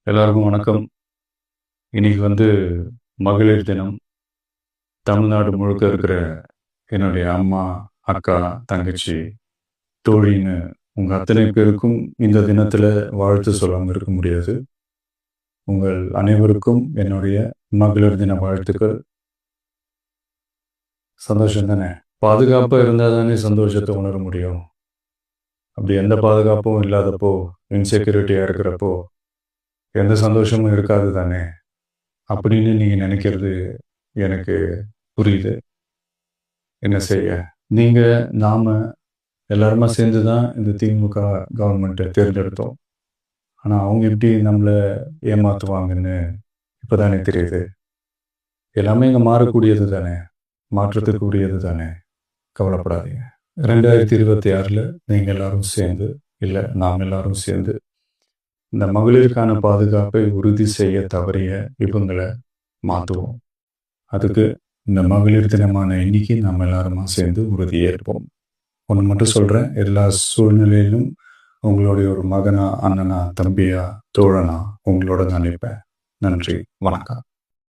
எல்லாருக்கும் வணக்கம். இன்னைக்கு மகளிர் தினம். தமிழ்நாடு முழுக்க இருக்கிற என்னுடைய அம்மா, அக்கா, தங்கச்சி, தோழின்னு உங்க அத்தனை பேருக்கும் இந்த தினத்துல வாழ்த்து சொல்லாம இருக்க முடியாது. உங்கள் அனைவருக்கும் என்னுடைய மகளிர் தின வாழ்த்துக்கள். சந்தோஷம் தானே? பாதுகாப்பா இருந்தால் தானே சந்தோஷத்தை உணர முடியும். அப்படி எந்த பாதுகாப்பும் இல்லாதப்போ, இன்செக்யூரிட்டியாக இருக்கிறப்போ எந்த சந்தோஷமும் இருக்காது தானே அப்படின்னு நீங்கள் நினைக்கிறது எனக்கு புரியுது. என்ன செய்ய, நீங்கள் நாம் எல்லாருமா சேர்ந்து தான் இந்த திமுக கவர்மெண்ட்டை தேர்ந்தெடுத்தோம். ஆனால் அவங்க எப்படி நம்மளை ஏமாற்றுவாங்கன்னு இப்போ தானே தெரியுது. எல்லாமே இங்கே மாறக்கூடியது தானே, மாற்றத்துக்கு உரியது தானே. கவலைப்படாதீங்க. 2026 நீங்கள் எல்லாரும் சேர்ந்து, இல்லை நாம் எல்லாரும் சேர்ந்து இந்த மகளிருக்கான பாதுகாப்பை உறுதி செய்ய தவறிய இவங்களை மாற்றுவோம். அதுக்கு இந்த மகளிர் தினமான இன்னைக்கு நம்ம எல்லாருமா சேர்ந்து உறுதியேற்போம். ஒன்று மட்டும் சொல்கிறேன், எல்லா சூழ்நிலையிலும் உங்களுடைய ஒரு மகனா, அண்ணனா, தம்பியா, தோழனா உங்களோட நான் நினைப்பேன். நன்றி, வணக்கம்.